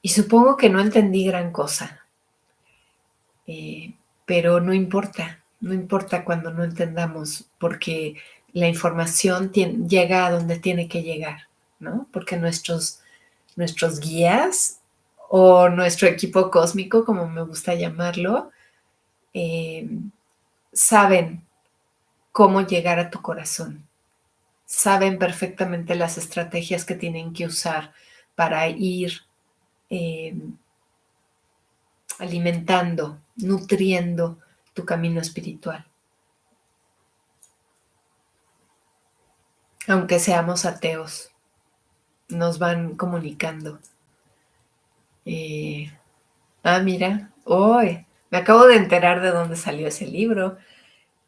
y supongo que no entendí gran cosa. Eh, pero no importa, no importa cuando no entendamos, porque la información llega a donde tiene que llegar, ¿no? Porque nuestros guías o nuestro equipo cósmico, como me gusta llamarlo, eh, saben cómo llegar a tu corazón, saben perfectamente las estrategias que tienen que usar para ir eh, alimentando, nutriendo tu camino espiritual. Aunque seamos ateos, nos van comunicando. Eh, mira, hoy me acabo de enterar de dónde salió ese libro,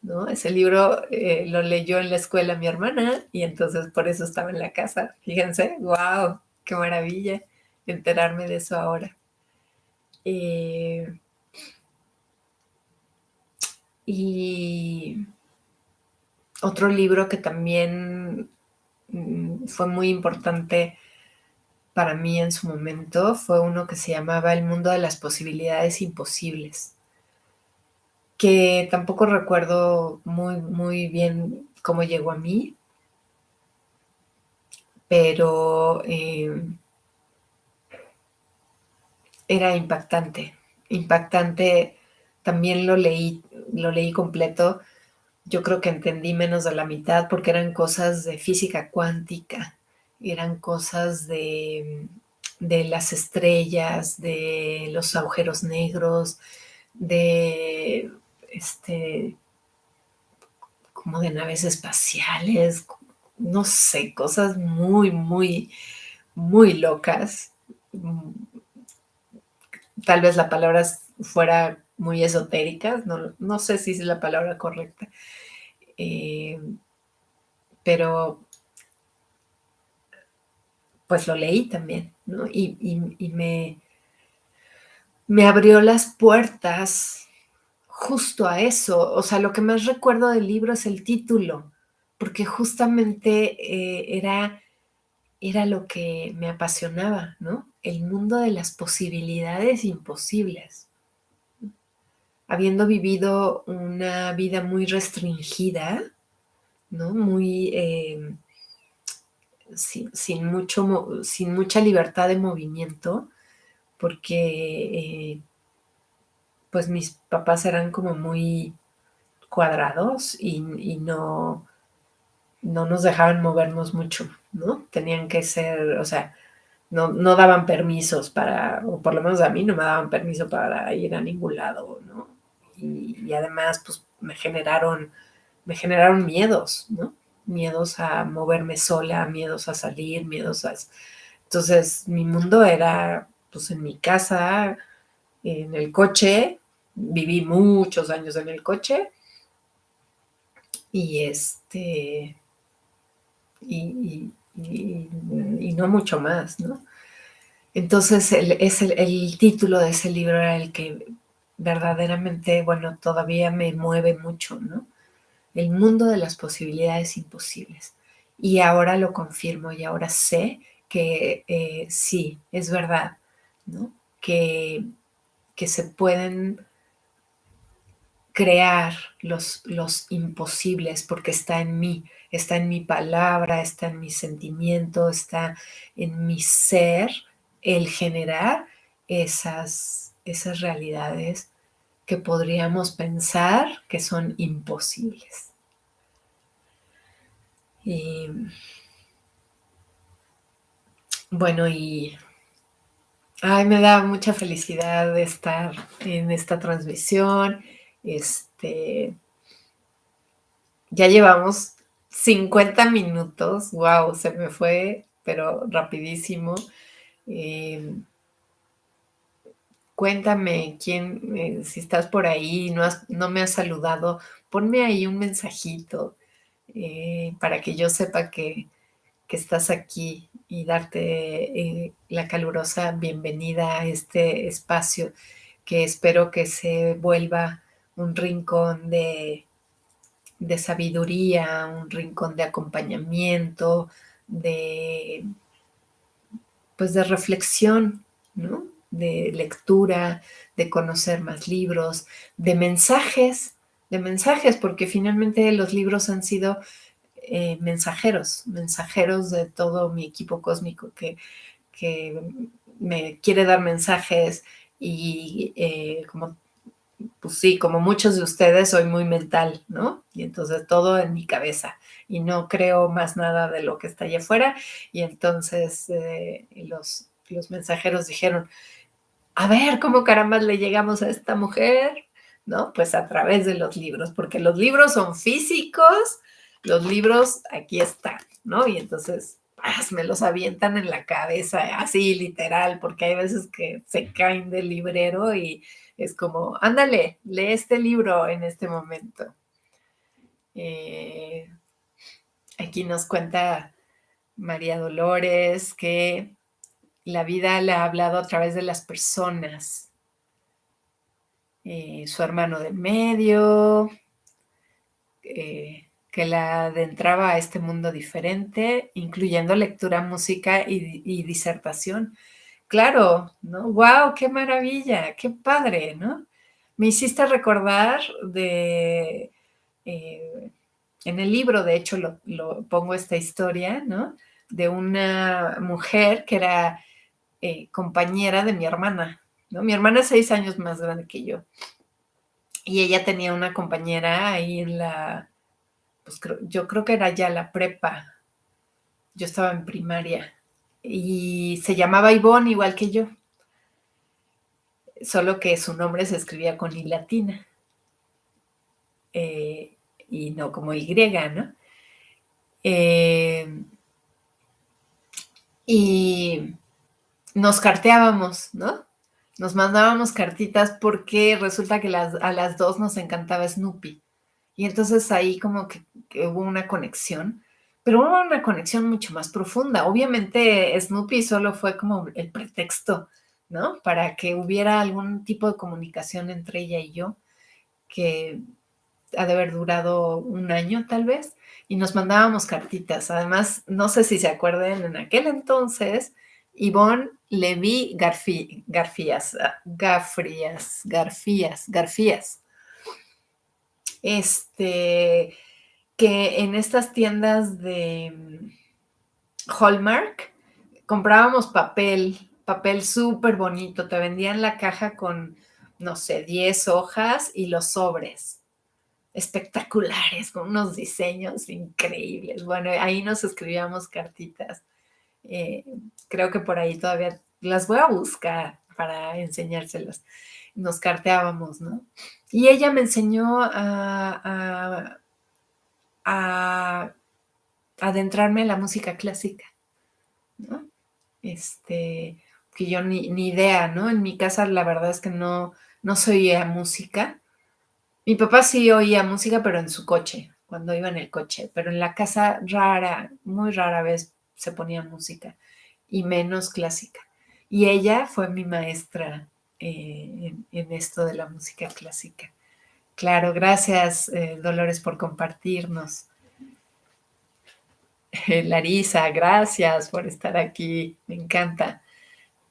¿no? Ese libro lo leyó en la escuela mi hermana y entonces por eso estaba en la casa. Fíjense, wow, qué maravilla enterarme de eso ahora. Eh, y otro libro que también fue muy importante para mí en su momento fue uno que se llamaba El mundo de las posibilidades imposibles, que tampoco recuerdo muy bien cómo llegó a mí, pero era impactante, impactante. También lo leí completo. Yo creo que entendí menos de la mitad porque eran cosas de física cuántica, eran cosas de las estrellas, de los agujeros negros, de como de naves espaciales, no sé, cosas muy locas. Tal vez la palabra fuera muy esotérica, no sé si es la palabra correcta, eh, pero pues lo leí también, ¿no? Y me abrió las puertas justo a eso. O sea, lo que más recuerdo del libro es el título, porque justamente era lo que me apasionaba, ¿no? El mundo de las posibilidades imposibles. habiendo vivido una vida muy restringida, ¿no? Muy sin mucha libertad de movimiento, porque pues mis papás eran como muy cuadrados y no nos dejaban movernos mucho, ¿no? Tenían que ser, o sea, no daban permisos para, o por lo menos a mí no me daban permiso para ir a ningún lado, ¿no? Y además, pues me generaron miedos, ¿no? Miedos a moverme sola, miedos a salir, miedos a... Entonces, mi mundo era, pues, en mi casa, en el coche, viví muchos años en el coche y y no mucho más, ¿no? Entonces, el título de ese libro era el que verdaderamente, bueno, todavía me mueve mucho, ¿no? El mundo de las posibilidades imposibles. Y ahora lo confirmo y ahora sé que sí, es verdad, ¿no? Que se pueden crear los imposibles porque está en mi palabra, está en mi sentimiento, está en mi ser el generar esas realidades que podríamos pensar que son imposibles. Y bueno, ay, me da mucha felicidad de estar en esta transmisión. Ya llevamos 50 minutos. Wow, se me fue, pero rapidísimo. Eh, Cuéntame si estás por ahí, no me has saludado, ponme ahí un mensajito para que yo sepa que estás aquí y darte la calurosa bienvenida a este espacio que espero que se vuelva un rincón de sabiduría, un rincón de acompañamiento, de, pues de reflexión, ¿no? De lectura, de conocer más libros, de mensajes, porque finalmente los libros han sido mensajeros de todo mi equipo cósmico que me quiere dar mensajes y como pues sí, como muchos de ustedes, soy muy mental, ¿no? Y entonces todo en mi cabeza y no creo más nada de lo que está allá afuera. Y entonces los mensajeros dijeron, a ver, ¿cómo caramba le llegamos a esta mujer? ¿No? Pues a través de los libros, porque los libros son físicos, los libros aquí están, ¿no? Y entonces me los avientan en la cabeza, así literal, porque hay veces que se caen del librero y es como, ándale, lee este libro en este momento. Eh, Aquí nos cuenta María Dolores que la vida le ha hablado a través de las personas. Su hermano del medio, que la adentraba a este mundo diferente, incluyendo lectura, música y disertación. Claro, ¿no? ¡Wow! ¡Qué maravilla! ¡Qué padre!, ¿no? Me hiciste recordar en el libro, de hecho, lo pongo esta historia, ¿no? De una mujer que era compañera de mi hermana, ¿no? Mi hermana es 6 años más grande que yo. Y ella tenía una compañera ahí pues yo creo que era ya la prepa. Yo estaba en primaria. Y se llamaba Ivonne, igual que yo. Solo que su nombre se escribía con I latina. Y no como Y, ¿no? Y nos carteábamos, ¿no? Nos mandábamos cartitas porque resulta que a las dos nos encantaba Snoopy. Y entonces ahí como que hubo una conexión, pero hubo una conexión mucho más profunda. Obviamente Snoopy solo fue como el pretexto, ¿no? Para que hubiera algún tipo de comunicación entre ella y yo, que ha de haber durado un año tal vez, y nos mandábamos cartitas. Además, no sé si se acuerdan, en aquel entonces, Ivonne Levi Garfías. Que en estas tiendas de Hallmark comprábamos papel súper bonito, te vendían la caja con, no sé, 10 hojas y los sobres espectaculares, con unos diseños increíbles. Bueno, ahí nos escribíamos cartitas. Eh, Creo que por ahí todavía las voy a buscar para enseñárselas. Nos carteábamos, ¿no? Y ella me enseñó a adentrarme en la música clásica, ¿no? Que yo ni idea, ¿no? En mi casa la verdad es que no se oía música. Mi papá sí oía música, pero en su coche, cuando iba en el coche, pero en la casa muy rara vez se ponía música y menos clásica. Y ella fue mi maestra en esto de la música clásica. Claro, gracias Dolores por compartirnos. Larisa, gracias por estar aquí, me encanta.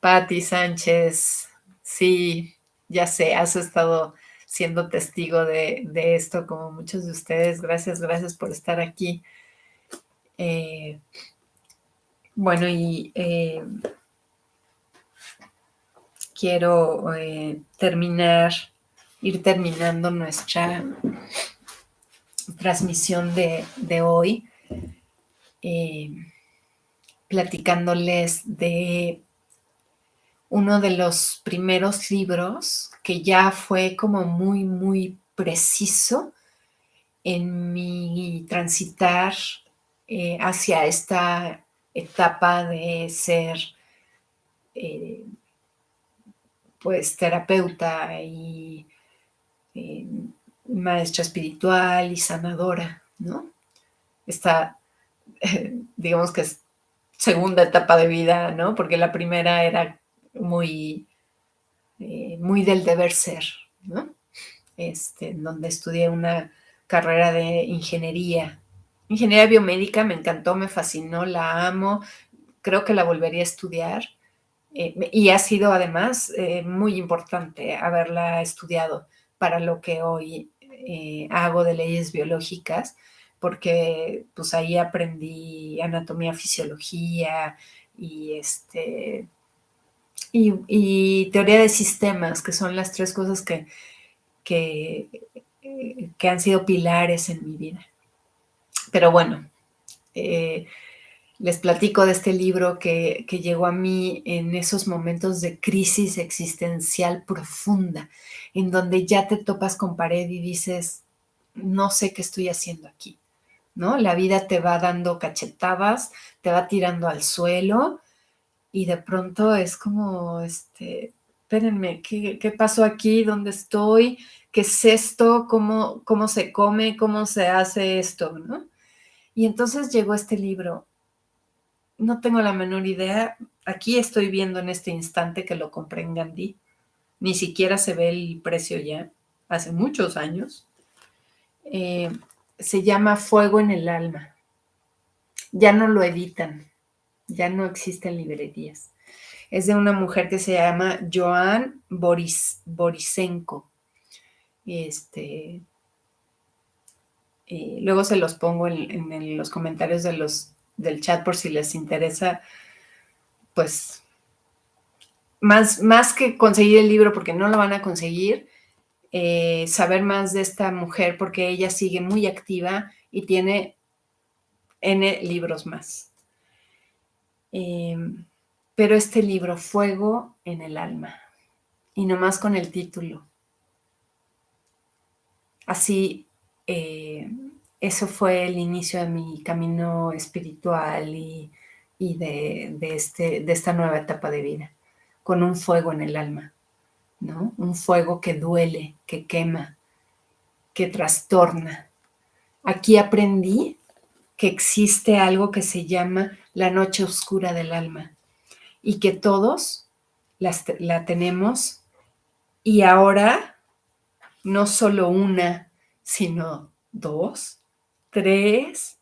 Patti Sánchez, sí, ya sé, has estado siendo testigo de esto como muchos de ustedes. Gracias por estar aquí. Eh, bueno, y quiero ir terminando nuestra transmisión de hoy, eh, platicándoles de uno de los primeros libros que ya fue como muy preciso en mi transitar hacia esta etapa de ser eh, pues terapeuta y eh, maestra espiritual y sanadora, ¿no? Esta, digamos que es segunda etapa de vida, ¿no? Porque la primera era muy del deber ser, ¿no? En donde estudié una carrera de ingeniería biomédica, me encantó, me fascinó, la amo, creo que la volvería a estudiar y ha sido además muy importante haberla estudiado para lo que hoy hago de leyes biológicas, porque pues ahí aprendí anatomía, fisiología y y teoría de sistemas, que son las tres cosas que, que han sido pilares en mi vida. Pero bueno, eh, les platico de este libro que llegó a mí en esos momentos de crisis existencial profunda, en donde ya te topas con pared y dices, no sé qué estoy haciendo aquí, ¿no? La vida te va dando cachetadas, te va tirando al suelo y de pronto es como, espérenme, ¿qué pasó aquí? ¿Dónde estoy? ¿Qué es esto? ¿Cómo se come? ¿Cómo se hace esto? ¿No? Y entonces llegó este libro. No tengo la menor idea. Aquí estoy viendo en este instante que lo compré en Gandhi. Ni siquiera se ve el precio ya. Hace muchos años. Eh, Se llama Fuego en el alma. Ya no lo editan. Ya no existen librerías. Es de una mujer que se llama Joan Borisenko. Este, luego se los pongo en los comentarios del chat por si les interesa, pues más que conseguir el libro, porque no lo van a conseguir, saber más de esta mujer, porque ella sigue muy activa y tiene N libros más. Pero este libro, Fuego en el alma, y nomás con el título. Así, eso fue el inicio de mi camino espiritual y de esta nueva etapa de vida, con un fuego en el alma, ¿no? Un fuego que duele, que quema, que trastorna. Aquí aprendí que existe algo que se llama la noche oscura del alma y que todos la tenemos y ahora no solo una, sino dos, tres,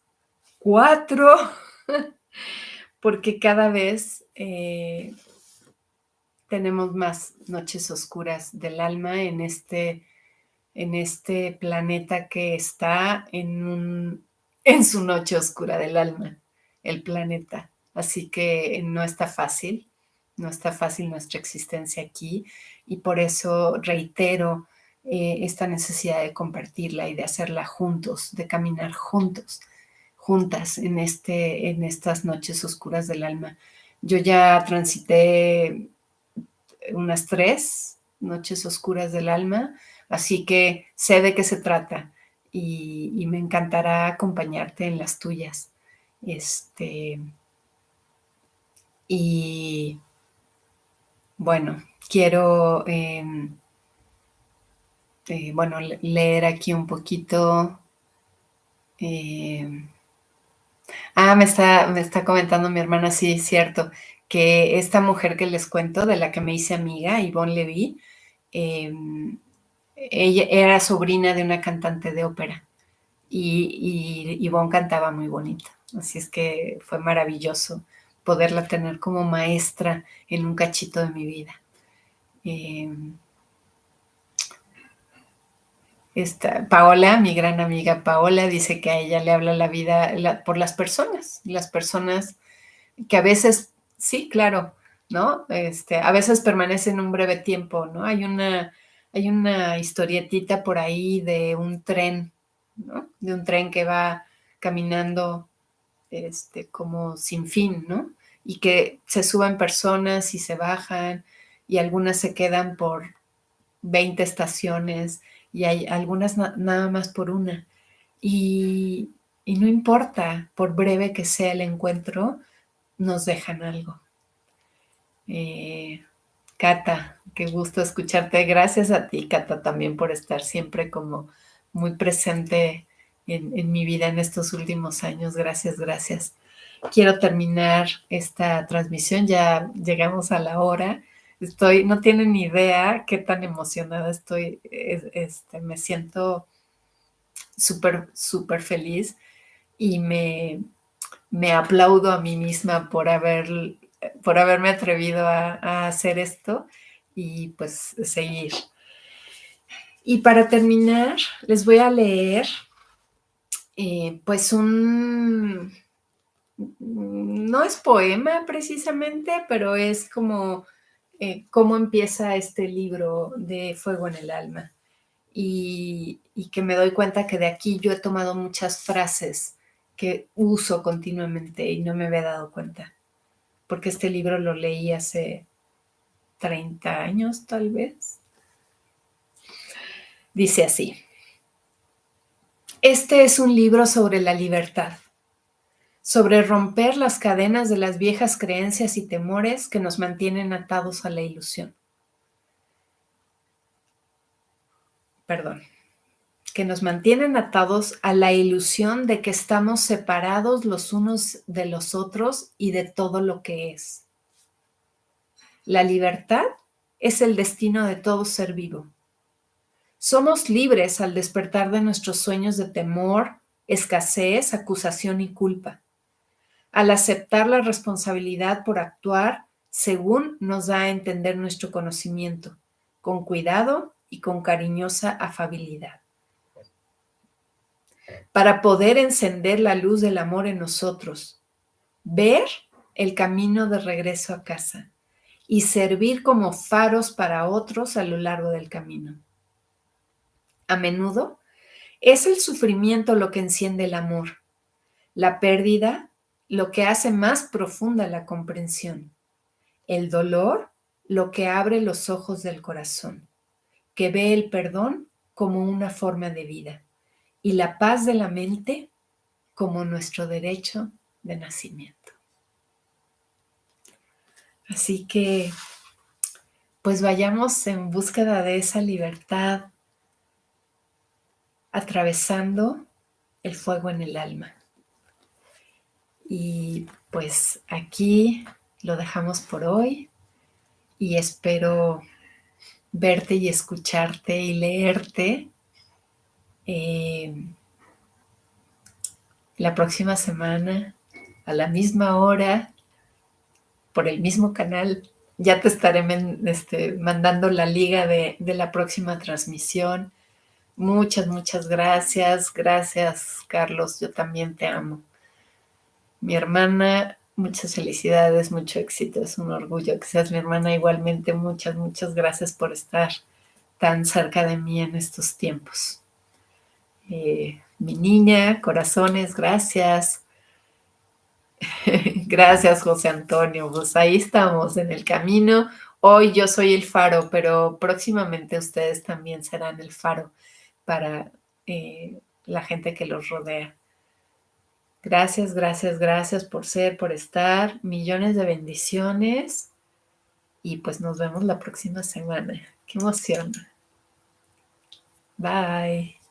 cuatro, porque cada vez tenemos más noches oscuras del alma en este planeta que está en su noche oscura del alma, el planeta. Así que no está fácil nuestra existencia aquí y por eso reitero esta necesidad de compartirla y de hacerla juntos, de caminar juntos, juntas en estas noches oscuras del alma. Yo ya transité unas 3 noches oscuras del alma, así que sé de qué se trata y me encantará acompañarte en las tuyas. Este, y bueno, quiero bueno, leer aquí un poquito. Eh, me está comentando mi hermana, sí, cierto, que esta mujer que les cuento, de la que me hice amiga, Yvonne Levy, eh, ella era sobrina de una cantante de ópera y Yvonne cantaba muy bonito. Así es que fue maravilloso poderla tener como maestra en un cachito de mi vida. Eh, Paola, mi gran amiga Paola, dice que a ella le habla la vida por las personas que a veces, sí, claro, ¿no? A veces permanecen un breve tiempo, ¿no? Hay una historietita por ahí de un tren, ¿no? De un tren que va caminando, como sin fin, ¿no? Y que se suben personas y se bajan y algunas se quedan por 20 estaciones y hay algunas nada más por una. Y, y no importa, por breve que sea el encuentro, nos dejan algo. Eh, Cata, qué gusto escucharte. Gracias a ti, Cata, también por estar siempre como muy presente en mi vida en estos últimos años. Gracias, gracias. Quiero terminar esta transmisión, ya llegamos a la hora. No tienen ni idea qué tan emocionada estoy. Me siento súper, súper feliz y me aplaudo a mí misma por haberme atrevido a hacer esto y pues seguir. Y para terminar, les voy a leer pues no es poema precisamente, pero es como cómo empieza este libro de Fuego en el Alma. Y que me doy cuenta que de aquí yo he tomado muchas frases que uso continuamente y no me había dado cuenta, porque este libro lo leí hace 30 años tal vez. Dice así: este es un libro sobre la libertad, sobre romper las cadenas de las viejas creencias y temores que nos mantienen atados a la ilusión. Perdón, que nos mantienen atados a la ilusión de que estamos separados los unos de los otros y de todo lo que es. La libertad es el destino de todo ser vivo. Somos libres al despertar de nuestros sueños de temor, escasez, acusación y culpa, al aceptar la responsabilidad por actuar según nos da a entender nuestro conocimiento, con cuidado y con cariñosa afabilidad, para poder encender la luz del amor en nosotros, ver el camino de regreso a casa y servir como faros para otros a lo largo del camino. A menudo es el sufrimiento lo que enciende el amor, la pérdida lo que hace más profunda la comprensión, el dolor lo que abre los ojos del corazón, que ve el perdón como una forma de vida y la paz de la mente como nuestro derecho de nacimiento. Así que, pues vayamos en búsqueda de esa libertad, atravesando el fuego en el alma. Y pues aquí lo dejamos por hoy y espero verte y escucharte y leerte la próxima semana a la misma hora por el mismo canal. Ya te estaré mandando la liga de la próxima transmisión. Muchas, muchas gracias. Gracias, Carlos. Yo también te amo. Mi hermana, muchas felicidades, mucho éxito. Es un orgullo que seas mi hermana igualmente. Muchas, muchas gracias por estar tan cerca de mí en estos tiempos. Mi niña, corazones, gracias. Gracias, José Antonio. Pues ahí estamos en el camino. Hoy yo soy el faro, pero próximamente ustedes también serán el faro para la gente que los rodea. Gracias, gracias, gracias por ser, por estar. Millones de bendiciones y pues nos vemos la próxima semana. Qué emoción. Bye.